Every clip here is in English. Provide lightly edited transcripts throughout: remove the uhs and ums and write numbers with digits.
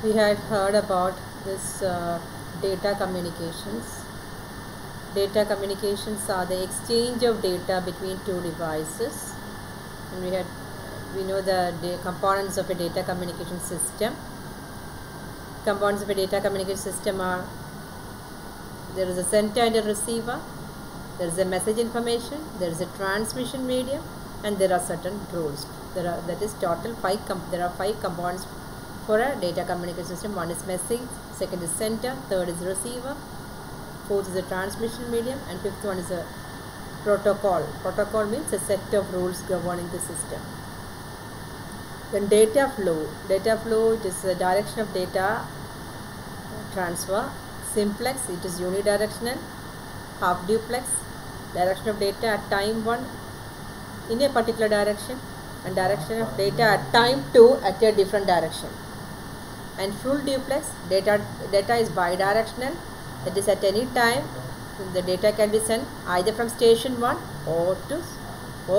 We had heard about this data communications. Data communications are the exchange of data between two devices, and we know the components of a data communication system. Components of a data communication system are: there is a sender and a receiver, there is a message information, there is a transmission medium, and there are certain rules. There are five components for a data communication system. One is message, second is sender, third is receiver, fourth is a transmission medium, and fifth one is a protocol. Protocol means a set of rules governing the system. Then data flow. Data flow, it is the direction of data transfer. Simplex, it is unidirectional. Half duplex, direction of data at time 1 in a particular direction, and direction of data at time 2 at a different direction. And full duplex, data is bidirectional, that is at any time the data can be sent either from station 1 or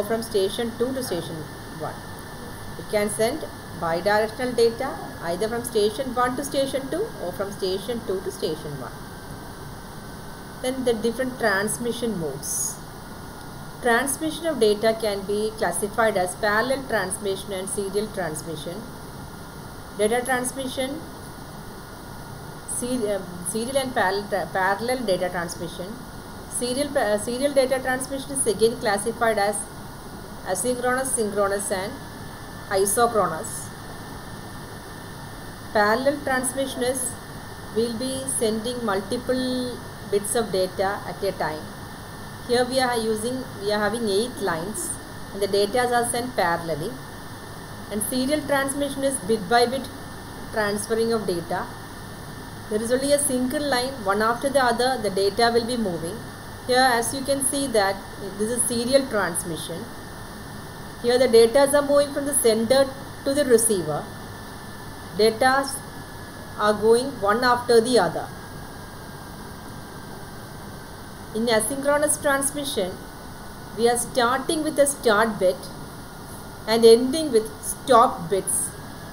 from station 2 to station 1. It can send bidirectional data either from station 1 to station 2 or from station 2 to station 1. Then the different transmission modes. Transmission of data can be classified as parallel transmission and serial transmission. Data transmission, serial and parallel data transmission. Serial data transmission is again classified as asynchronous, synchronous, and isochronous. Parallel transmission is will be sending multiple bits of data at a time. Here we are having 8 lines, and the data are sent parallelly. And serial transmission is bit by bit transferring of data. There is only a single line, one after the other the data will be moving. Here, as you can see, that this is serial transmission. Here the data are moving from the sender to the receiver. Data are going one after the other. In asynchronous transmission, we are starting with a start bit and ending with stop bits.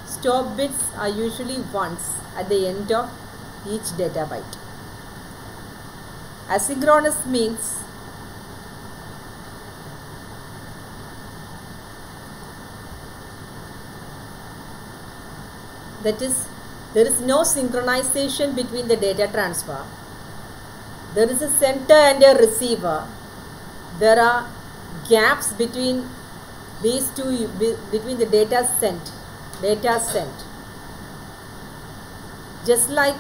Stop bits are usually ones at the end of each data byte. Asynchronous means that is, there is no synchronization between the data transfer. There is a sender and a receiver. There are gaps between these two, between the data sent. Just like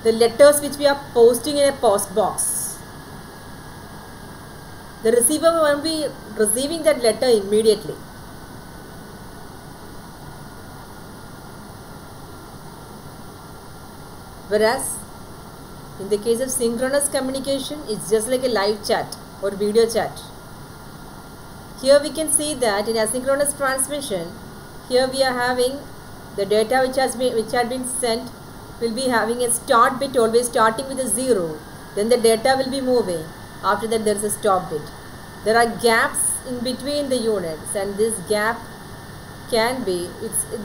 the letters which we are posting in a post box. The receiver will be receiving that letter immediately. Whereas in the case of synchronous communication, it's just like a live chat or video chat. Here we can see that in asynchronous transmission, here we are having the data which had been sent will be having a start bit always starting with a 0. Then the data will be moving. After that there is a stop bit. There are gaps in between the units, and this gap can be,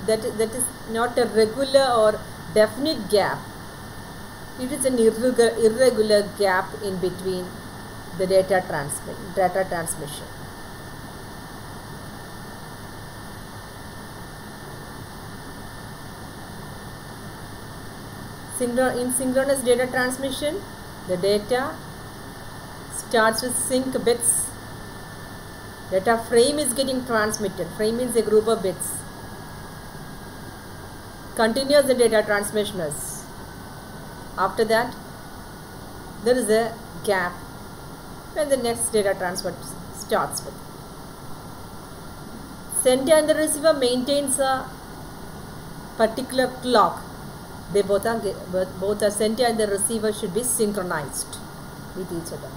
that is not a regular or definite gap. It is an irregular gap in between the data transmission. In synchronous data transmission, the data starts with sync bits. Data frame is getting transmitted. Frame means a group of bits. Continues the data transmission is. After that, there is a gap when the next data transfer starts with. Sender and the receiver maintains a particular clock. They both the sender and the receiver should be synchronized with each other,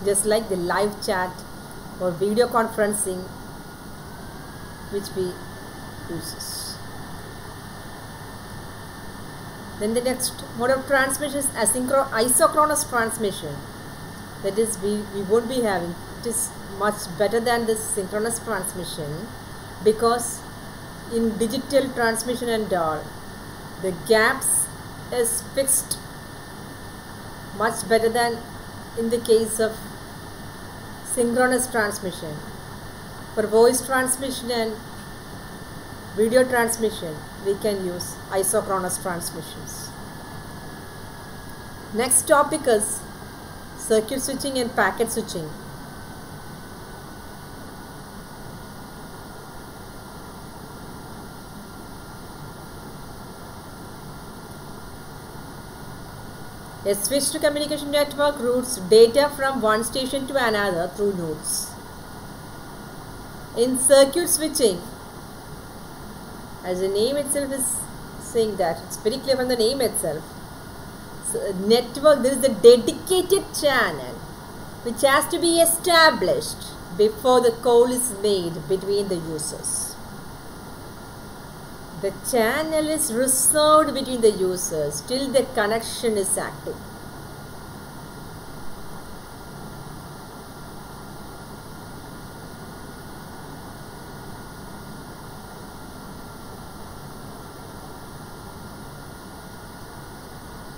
just like the live chat or video conferencing which we use. Then the next mode of transmission is isochronous transmission. That is, we won't be having, it is much better than this synchronous transmission, because in digital transmission and all, the gaps is fixed much better than in the case of synchronous transmission. For voice transmission and video transmission, we can use isochronous transmissions. Next topic is circuit switching and packet switching. A switched communication network routes data from one station to another through nodes. In circuit switching, as the name itself is saying that, it's very clear from the name itself. So network, there is a dedicated channel which has to be established before the call is made between the users. The channel is reserved between the users till the connection is active.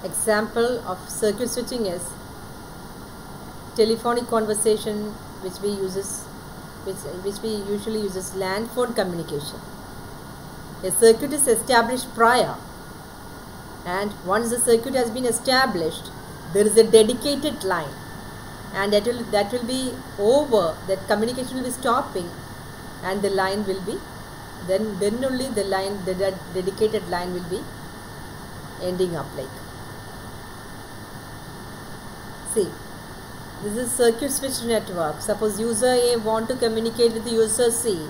Example of circuit switching is telephonic conversation, which we usually uses land phone communication. A circuit is established prior, and once the circuit has been established, there is a dedicated line, and that will be over. That communication will be stopping, and the line will be then only the dedicated line will be ending up like. See, this is circuit switched network. Suppose user A want to communicate with user C,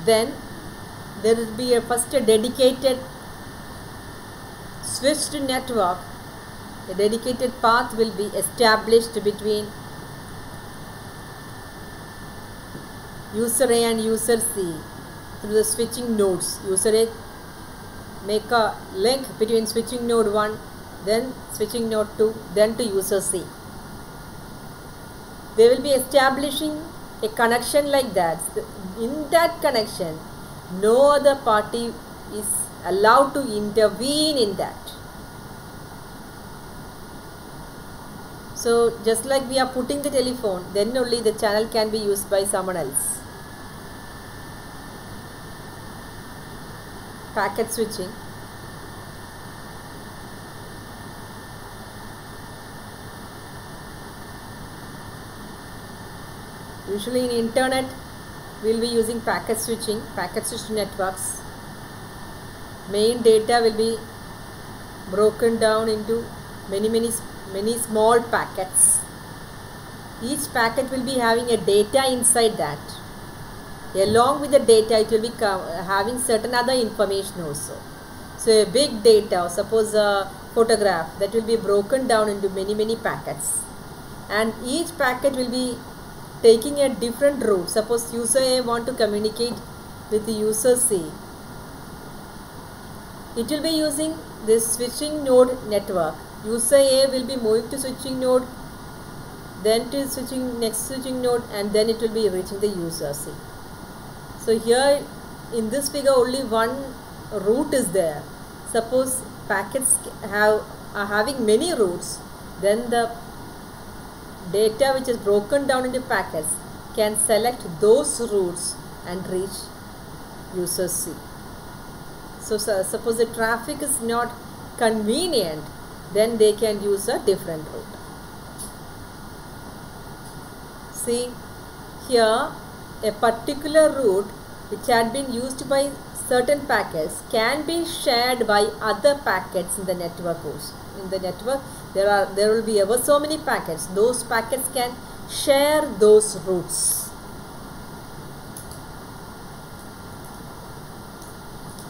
then there will be first a dedicated switched network. A dedicated path will be established between user A and user C through the switching nodes. User A make a link between switching node 1, then switching node 2, then to user C. They will be establishing a connection like that. In that connection, no other party is allowed to intervene in that. So just like we are putting the telephone, then only the channel can be used by someone else. Packet switching. Usually in internet, we will be using packet switching, packet switched networks. Main data will be broken down into many small packets. Each packet will be having a data inside that. Along with the data, it will be having certain other information also. So a big data, suppose a photograph, that will be broken down into many packets, and each packet will be taking a different route. Suppose user A want to communicate with the user C. It will be using this switching node network. User A will be moving to switching node, then to next switching node, and then it will be reaching the user C. So here in this figure only one route is there. Suppose packets are having many routes, then the data which is broken down into packets can select those routes and reach user C. So suppose the traffic is not convenient, then they can use a different route. See, here a particular route which had been used by certain packets can be shared by other packets in the network also. In the network, there will be ever so many packets. Those packets can share those routes.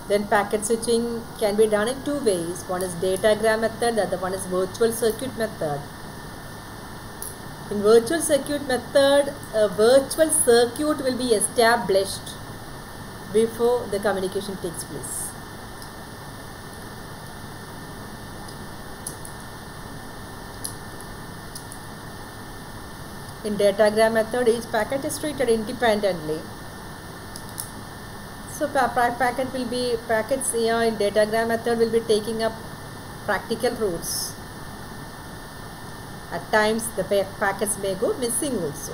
Then packet switching can be done in two ways. One is datagram method, the other one is virtual circuit method. In virtual circuit method, a virtual circuit will be established before the communication takes place. In datagram method, each packet is treated independently. So packet will be packets here in datagram method will be taking up practical routes. At times the packets may go missing also.